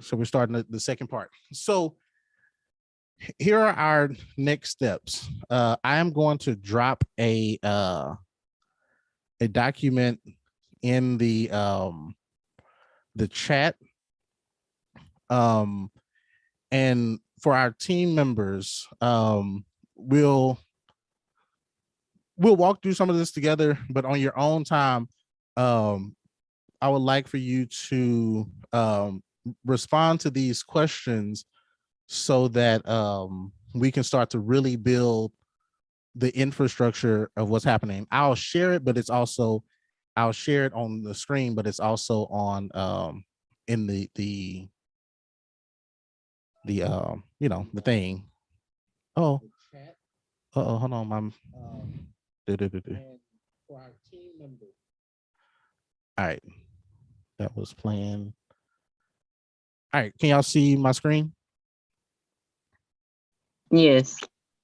So we're starting the second part. So here are our next steps. I am going to drop a document in the chat. And for our team members, we'll walk through some of this together, but on your own time, I would like for you to respond to these questions so that we can start to really build the infrastructure of what's happening. I'll share it, but I'll share it on the screen, but it's also on in the the thing. Oh, hold on, my for our team members. All right, that was playing. All right, can y'all see my screen? Yes.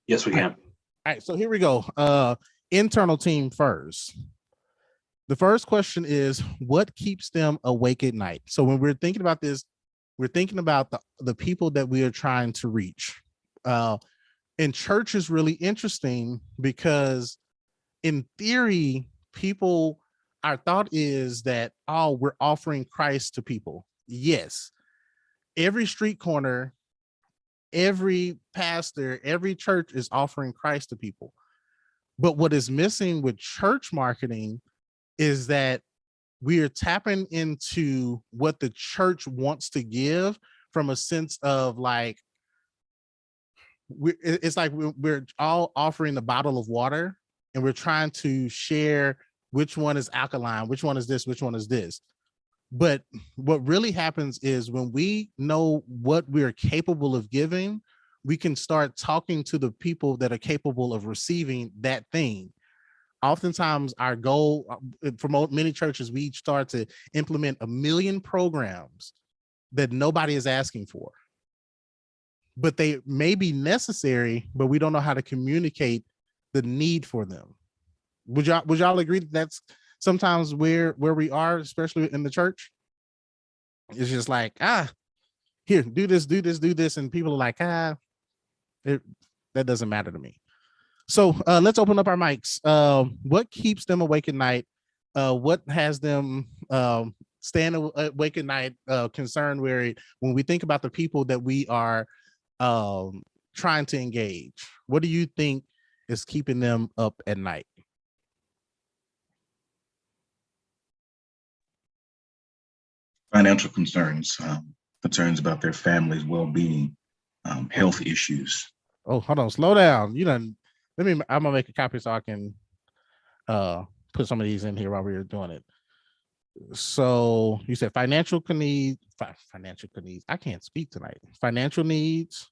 Yes, we can. All right, so here we go. Internal team first. The first question is, what keeps them awake at night? So when we're thinking about this, we're thinking about the people that we are trying to reach. And church is really interesting because in theory, our thought is that, oh, we're offering Christ to people. Yes. Every street corner, every pastor, every church is offering Christ to people. But what is missing with church marketing is that we are tapping into what the church wants to give from a sense of like, it's like we're all offering a bottle of water and we're trying to share which one is alkaline, which one is this, which one is this. But what really happens is when we know what we're capable of giving, we can start talking to the people that are capable of receiving that thing. Oftentimes our goal for many churches, we start to implement 1 million programs that nobody is asking for, but they may be necessary, but we don't know how to communicate the need for them. Would y'all agree that that's sometimes where we are, especially in the church? It's just like, here, do this. And people are like, that doesn't matter to me. So let's open up our mics. What keeps them awake at night? What has them staying awake at night, concerned, worried, when we think about the people that we are trying to engage? What do you think is keeping them up at night? Financial concerns, concerns about their family's well-being, health issues. Oh, hold on, slow down. I'm gonna make a copy so I can put some of these in here while we were doing it. So you said financial needs. I can't speak tonight. Financial needs.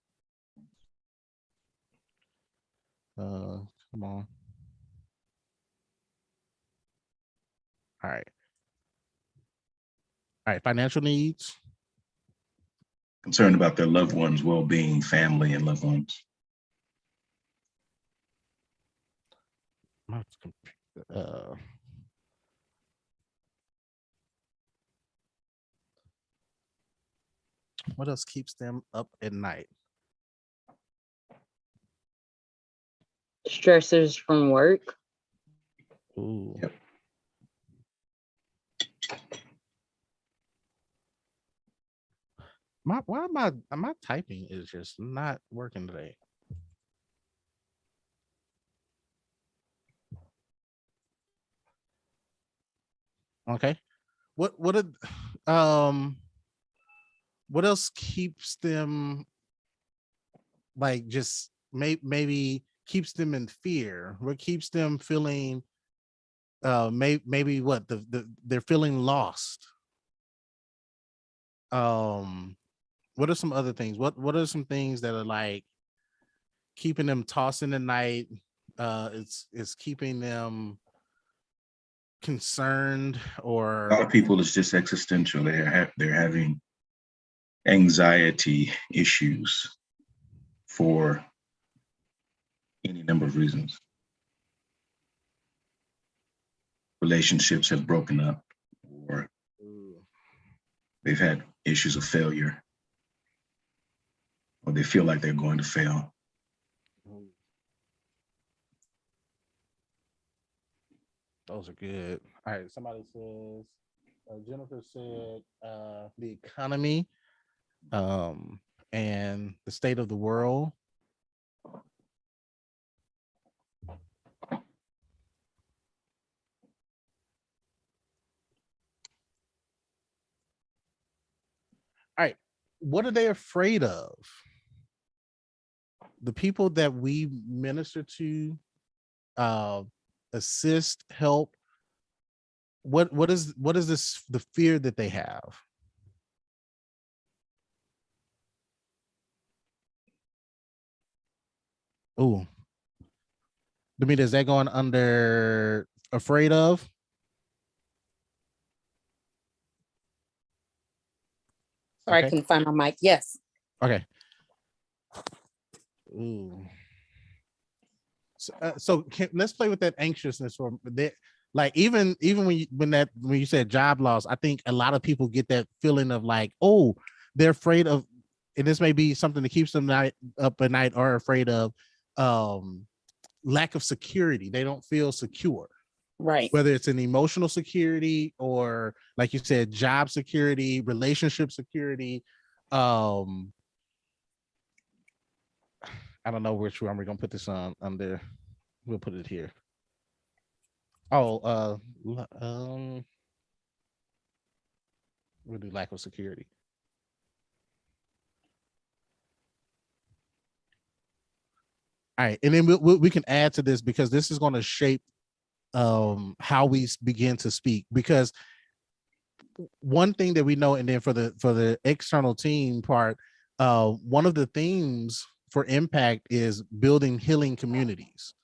Come on. All right. Financial needs. Concerned about their loved ones' well-being, family and loved ones. What else keeps them up at night? Stressors from work. Ooh. Yep. Why my typing is just not working today? Okay. What else keeps them, like, just maybe keeps them in fear? What keeps them feeling maybe what they're feeling lost? What are some other things? What are some things that are like keeping them tossing the night? It's keeping them concerned, or A lot of people, it's just existential. They're having anxiety issues for any number of reasons. Relationships have broken up, or they've had issues of failure. they feel like they're going to fail. Those are good. All right. Somebody says, Jennifer said, the economy, and the state of the world. All right. What are they afraid of? The people that we minister to, assist, help. What is this, the fear that they have? Oh, Demeter, is that going under afraid of? Sorry, Okay. I couldn't find my mic. Yes. Okay. Ooh. So let's play with that anxiousness for that. Like even when you said job loss, I think a lot of people get that feeling of like, oh, they're afraid of, and this may be something that keeps them up at night, or afraid of lack of security. They don't feel secure. Right. Whether it's an emotional security or, like you said, job security, relationship security. I don't know which one we're gonna put this on under. We'll put it here. Oh, we'll do lack of security. All right, and then we can add to this, because this is going to shape how we begin to speak. Because one thing that we know, and then for the external team part, one of the themes for Impact is building healing communities.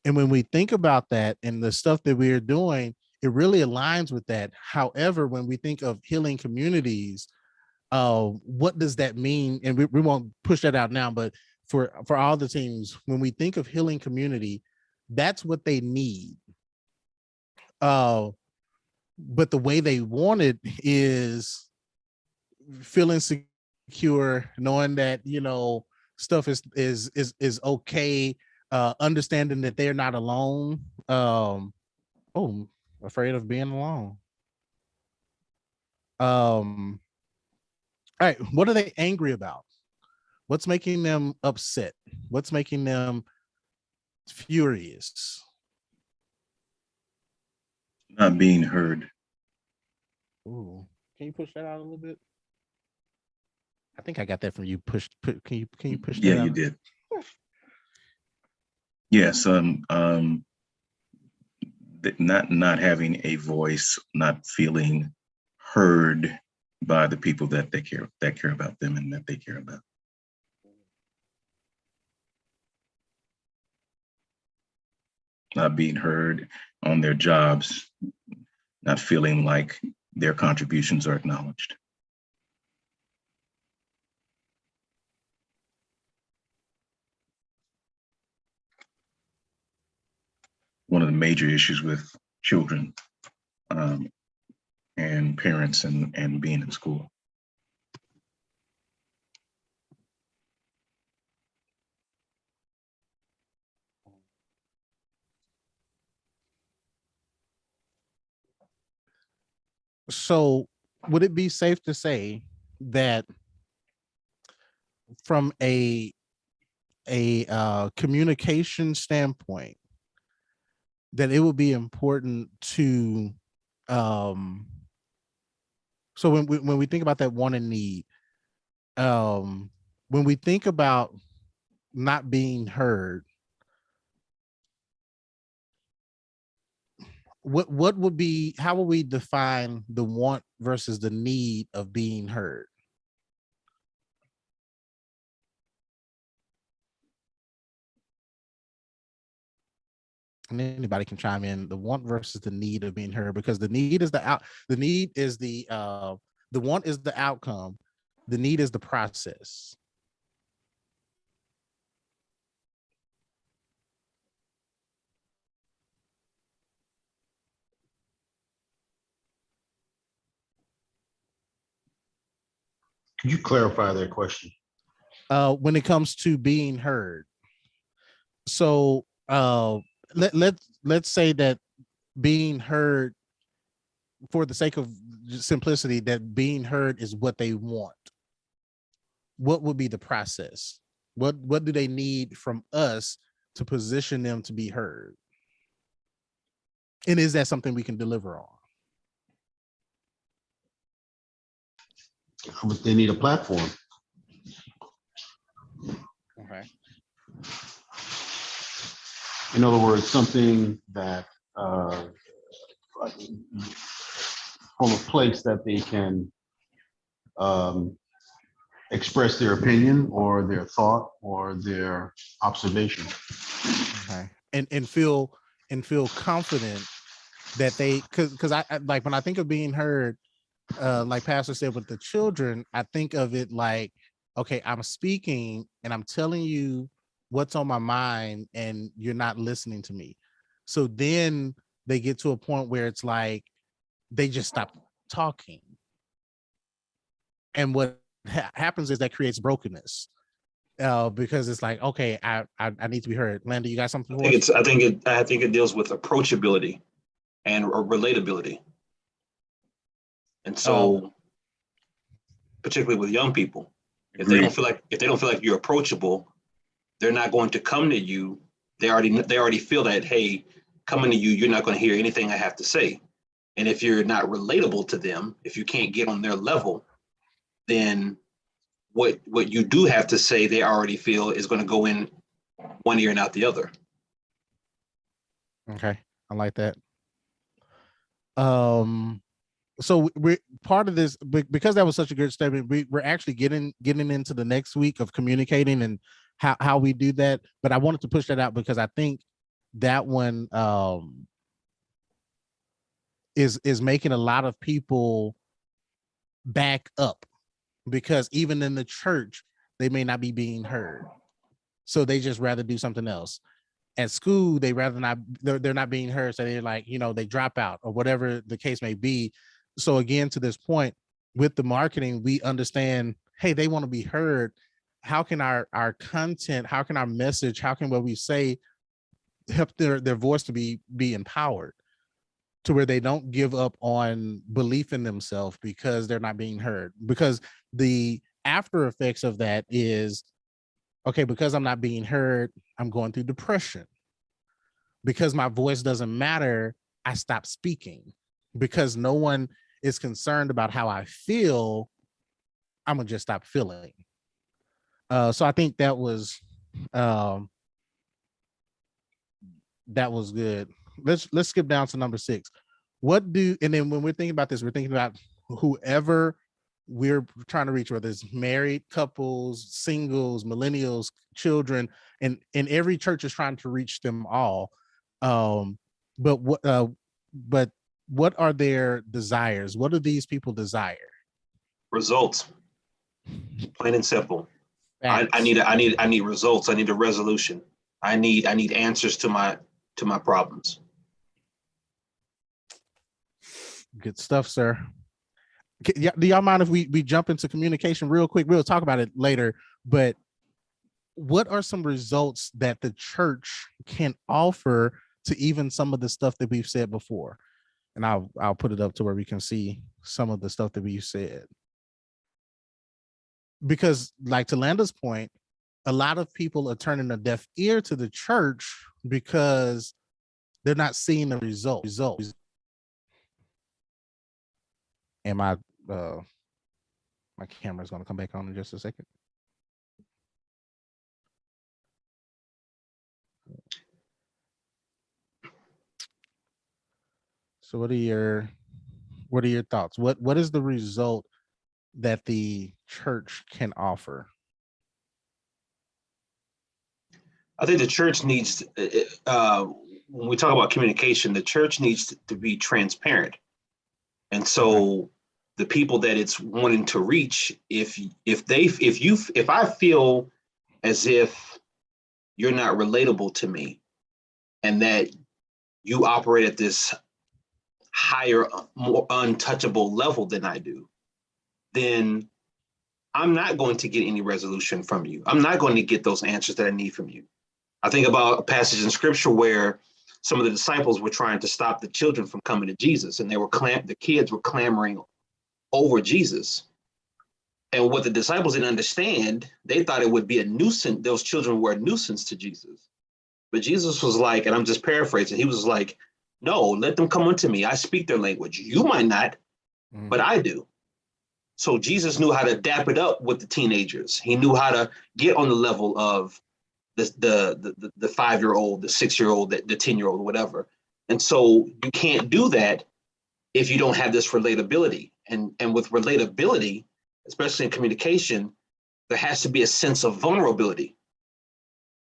And when we think about that and the stuff that we're doing, it really aligns with that. However, when we think of healing communities, what does that mean? And we won't push that out now, but for all the teams, when we think of healing community, that's what they need. But the way they want it is feeling secure, knowing that, stuff is okay, understanding that they're not alone. Afraid of being alone. All right, what are they angry about? What's making them upset? What's making them furious? Not being heard. Ooh, can you push that out a little bit? I think I got that from you. Can you push that Yeah, out? you did. Yes, not having a voice, not feeling heard by the people that care about them and that they care about. Not being heard on their jobs, not feeling like their contributions are acknowledged. One of the major issues with children and parents and being in school. So would it be safe to say that from a communication standpoint, that it would be important to so when we think about that want and need, when we think about not being heard, what would be, how would we define the want versus the need of being heard? And anybody can chime in. The want versus the need of being heard, because the need is the want is the outcome, the need is the process. Could you clarify that question? when it comes to being heard. So let's say that being heard, for the sake of simplicity, that being heard is what they want. What would be the process? What do they need from us to position them to be heard? And is that something we can deliver on? But they need a platform. Okay. In other words, something that from a place that they can express their opinion or their thought or their observation. Okay. And feel confident that they, because I like, when I think of being heard, like Pastor said with the children, I think of it like, okay, I'm speaking and I'm telling you what's on my mind and you're not listening to me. So then they get to a point where it's like they just stop talking. And what happens is that creates brokenness. Because it's like, okay, I need to be heard. Linda, you got something for us? I think it deals with approachability and relatability. And so, particularly with young people, if they don't feel like you're approachable, they're not going to come to you. They already feel that, hey, coming to you, you're not going to hear anything I have to say. And if you're not relatable to them, if you can't get on their level, then what you do have to say, they already feel is going to go in one ear and out the other. Okay, I like that. So we're part of this, because that was such a good statement. We're actually getting into the next week of communicating and how we do that. But I wanted to push that out because I think that one is making a lot of people back up, because even in the church they may not be being heard, so they just rather do something else. At school they rather not, they're not being heard, so they're like, they drop out or whatever the case may be. So again, to this point with the marketing, we understand, hey, they want to be heard. How can our content, how can our message, how can what we say help their voice to be empowered, to where they don't give up on belief in themselves because they're not being heard? Because the after effects of that is, okay, because I'm not being heard, I'm going through depression. Because my voice doesn't matter, I stop speaking. Because no one is concerned about how I feel, I'm gonna just stop feeling. So I think that was good. Let's skip down to number 6. And then when we're thinking about this, we're thinking about whoever we're trying to reach, whether it's married couples, singles, millennials, children, and every church is trying to reach them all. But what are their desires? What do these people desire? Results, plain and simple. I need results. I need a resolution. I need answers to my problems. Good stuff, sir. Do y'all mind if we jump into communication real quick? We'll talk about it later, but what are some results that the church can offer to even some of the stuff that we've said before? And I'll put it up to where we can see some of the stuff that we've said. Because, like, to Landa's point, a lot of people are turning a deaf ear to the church because they're not seeing the results. And my camera's going to come back on in just a second. So what are your thoughts? What is the result that the church can offer? I think the church needs, when we talk about communication, the church needs to be transparent. And so the people that it's wanting to reach, if I feel as if you're not relatable to me and that you operate at this higher, more untouchable level than I do, then I'm not going to get any resolution from you. I'm not going to get those answers that I need from you. I think about a passage in scripture where some of the disciples were trying to stop the children from coming to Jesus, and the kids were clamoring over Jesus. And what the disciples didn't understand, they thought it would be a nuisance. Those children were a nuisance to Jesus. But Jesus was like, and I'm just paraphrasing, he was like, no, let them come unto me. I speak their language. You might not, but I do. So Jesus knew how to dap it up with the teenagers. He knew how to get on the level of the 5-year-old, the 6-year-old, the 10-year-old, whatever. And so you can't do that if you don't have this relatability. And with relatability, especially in communication, there has to be a sense of vulnerability.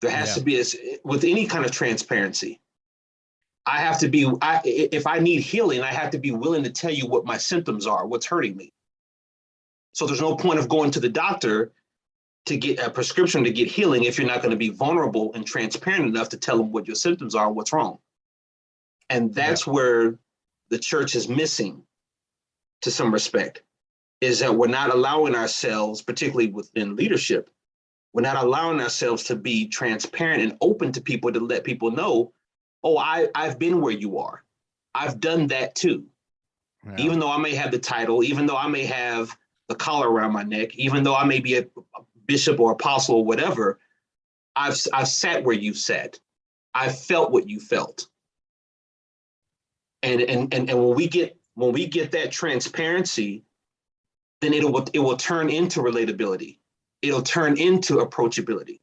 There has to be, with any kind of transparency. I have to be, if I need healing, I have to be willing to tell you what my symptoms are, what's hurting me. So there's no point of going to the doctor to get a prescription to get healing if you're not going to be vulnerable and transparent enough to tell them what your symptoms are and what's wrong. And that's where the church is missing, to some respect, is that we're not allowing ourselves, particularly within leadership, we're not allowing ourselves to be transparent and open to people, to let people know, oh, I've been where you are. I've done that too. Yeah. Even though I may have the title, even though I may have the collar around my neck, even though I may be a bishop or apostle or whatever, I've sat where you sat. I've felt what you felt. And when we get that transparency, then it will turn into relatability. It'll turn into approachability.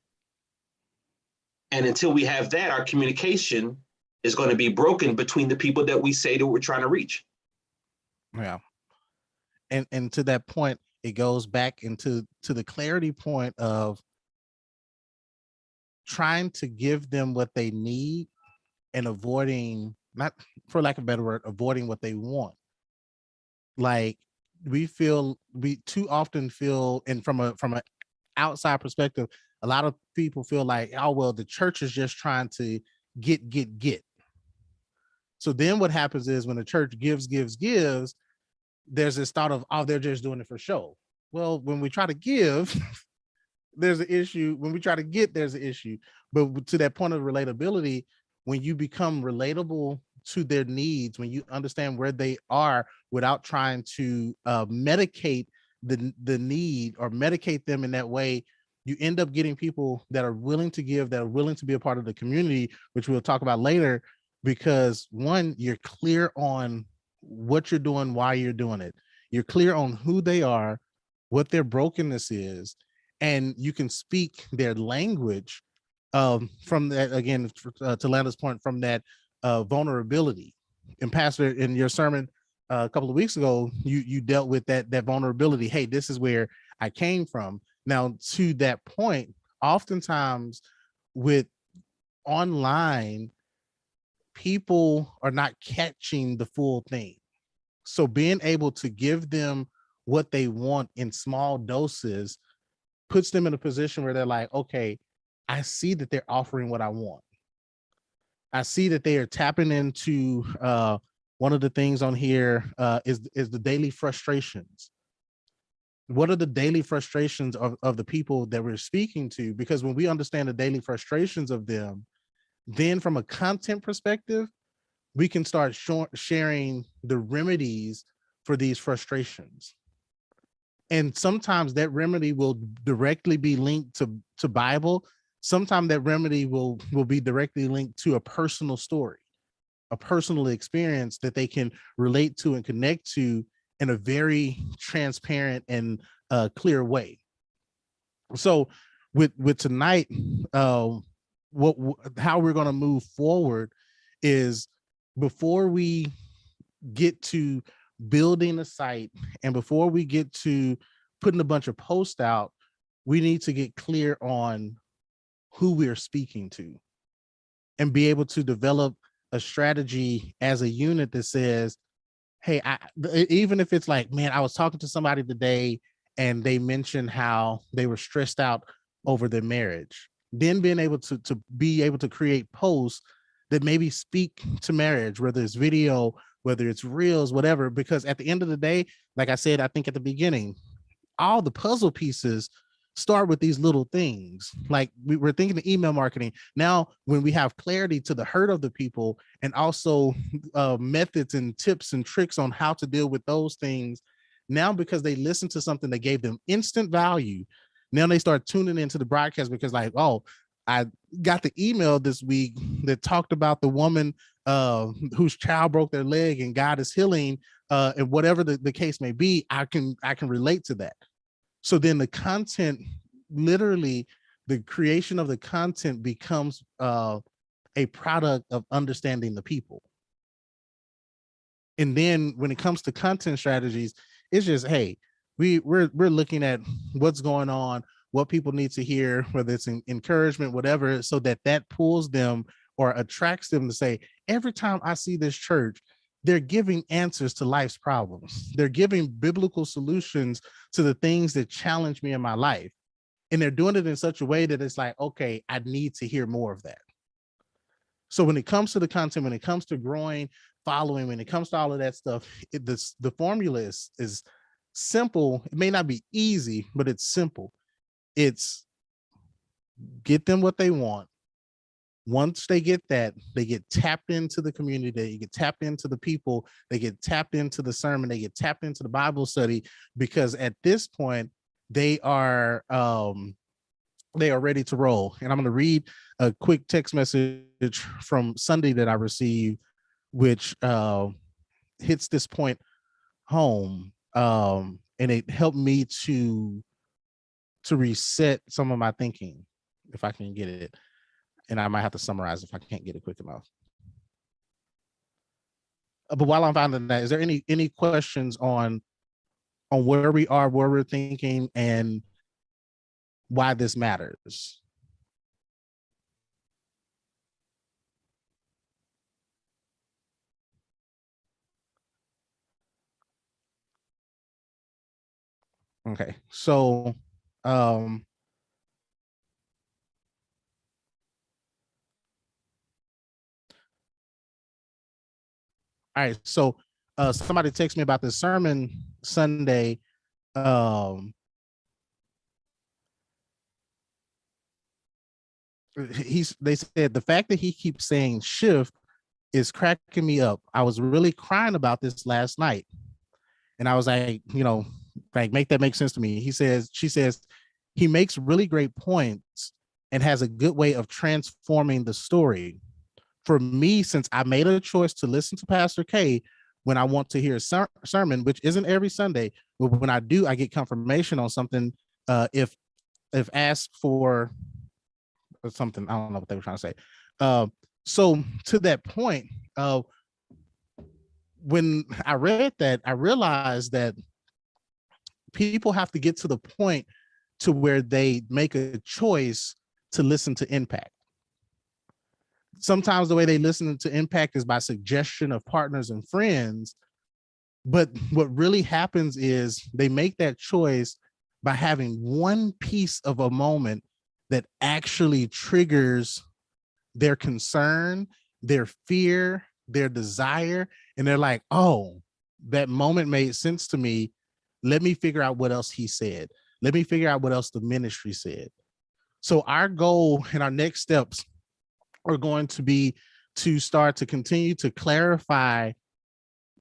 And until we have that, our communication is going to be broken between the people that we say that we're trying to reach. Yeah. And to that point, it goes back into the clarity point of trying to give them what they need and avoiding, not for lack of a better word, avoiding what they want. Like we too often feel, and from an outside perspective, a lot of people feel like, oh, well, the church is just trying to get. So then what happens is when the church gives, there's this thought of, oh, they're just doing it for show. Well, when we try to give, there's an issue. When we try to get, there's an issue. But to that point of relatability, when you become relatable to their needs, when you understand where they are without trying to medicate the need or medicate them in that way, you end up getting people that are willing to give, that are willing to be a part of the community, which we'll talk about later, because one, you're clear on what you're doing, why you're doing it. You're clear on who they are, what their brokenness is, and you can speak their language from that, again, to Landa's point, from that vulnerability. And Pastor, in your sermon a couple of weeks ago, you dealt with that vulnerability. Hey, this is where I came from. Now, to that point, oftentimes with online, people are not catching the full thing. So being able to give them what they want in small doses puts them in a position where they're like, okay, I see that they're offering what I want. I see that they are tapping into one of the things on here is the daily frustrations. What are the daily frustrations of the people that we're speaking to? Because when we understand the daily frustrations of them, then from a content perspective, we can start sharing the remedies for these frustrations. And sometimes that remedy will directly be linked to Bible. Sometimes that remedy will be directly linked to a personal story, a personal experience that they can relate to and connect to in a very transparent and clear way. So with tonight, how we're going to move forward is, before we get to building a site and before we get to putting a bunch of posts out, we need to get clear on who we're speaking to and be able to develop a strategy as a unit that says, hey, even if it's like, man, I was talking to somebody today and they mentioned how they were stressed out over their marriage, then being able to create posts that maybe speak to marriage, whether it's video, whether it's reels, whatever, because at the end of the day, like I said, I think at the beginning, all the puzzle pieces start with these little things. Like we're thinking of email marketing. Now, when we have clarity to the hurt of the people and also methods and tips and tricks on how to deal with those things, now because they listened to something that gave them instant value, now they start tuning into the broadcast because like, oh, I got the email this week that talked about the woman whose child broke their leg and God is healing, and whatever the case may be, I can relate to that. So then the content, literally the creation of the content becomes a product of understanding the people. And then when it comes to content strategies, it's just, hey, we're looking at what's going on, what people need to hear, whether it's encouragement, whatever, so that pulls them or attracts them to say, every time I see this church, they're giving answers to life's problems. They're giving biblical solutions to the things that challenge me in my life. And they're doing it in such a way that it's like, okay, I need to hear more of that. So when it comes to the content, when it comes to growing, following, when it comes to all of that stuff, the formula is simple. It may not be easy, but it's simple. It's get them what they want. Once they get that, they get tapped into the community, they get tapped into the people, they get tapped into the sermon, they get tapped into the Bible study, because at this point they are ready to roll. And I'm going to read a quick text message from Sunday that I received, which hits this point home, and it helped me to reset some of my thinking, if I can get it. And I might have to summarize if I can't get it quick enough. But while I'm finding that, is there any questions on where we are, where we're thinking, and why this matters? Okay, so all right, so somebody texted me about this sermon Sunday. They said the fact that he keeps saying shift is cracking me up. I was really crying about this last night. And I was like, like, make that make sense to me. She says, he makes really great points and has a good way of transforming the story. For me, since I made a choice to listen to Pastor K when I want to hear a sermon, which isn't every Sunday, but when I do, I get confirmation on something. If asked for something, I don't know what they were trying to say. So to that point, when I read that, I realized that people have to get to the point to where they make a choice to listen to Impact. Sometimes the way they listen to Impact is by suggestion of partners and friends. But what really happens is they make that choice by having one piece of a moment that actually triggers their concern, their fear, their desire. And they're like, oh, that moment made sense to me. Let me figure out what else he said. Let me figure out what else the ministry said. So our goal and our next steps are going to be to start to continue to clarify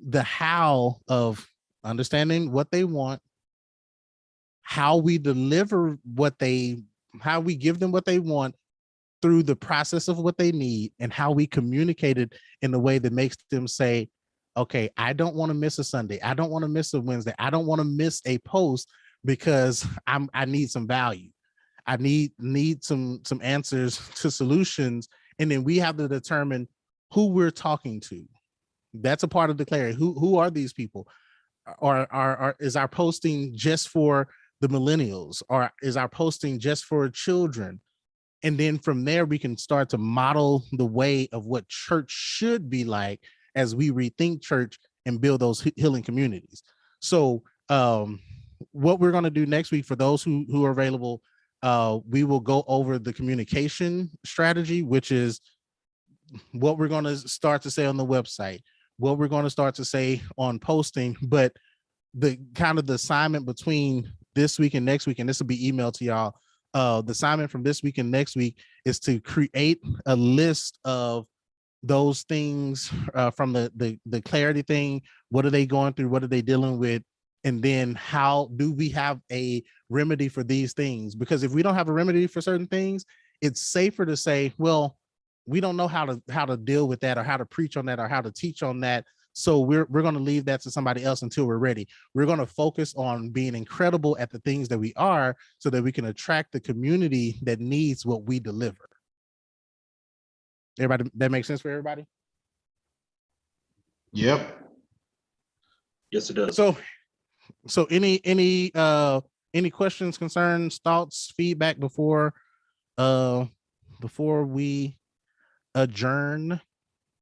the how of understanding what they want, how we deliver how we give them what they want through the process of what they need, and how we communicate it in a way that makes them say, okay, I don't want to miss a Sunday. I don't want to miss a Wednesday. I don't want to miss a post because I need some value. I need some answers to solutions. And then we have to determine who we're talking to. That's a part of declaring who are these people? Or is our posting just for the millennials, or is our posting just for children? And then from there, we can start to model the way of what church should be like as we rethink church and build those healing communities. So what we're going to do next week, for those who are available, we will go over the communication strategy, which is what we're going to start to say on the website, what we're going to start to say on posting. But the kind of the assignment between this week and next week, and this will be emailed to y'all. The assignment from this week and next week is to create a list of those things from the clarity thing. What are they going through? What are they dealing with? And then how do we have a remedy for these things? Because if we don't have a remedy for certain things, it's safer to say, well, we don't know how to deal with that, or how to preach on that, or how to teach on that. So we're going to leave that to somebody else until we're ready. We're going to focus on being incredible at the things that we are, so that we can attract the community that needs what we deliver. Everybody, that makes sense for everybody? Yep. Yes, it does. So any questions, concerns, thoughts, feedback before we adjourn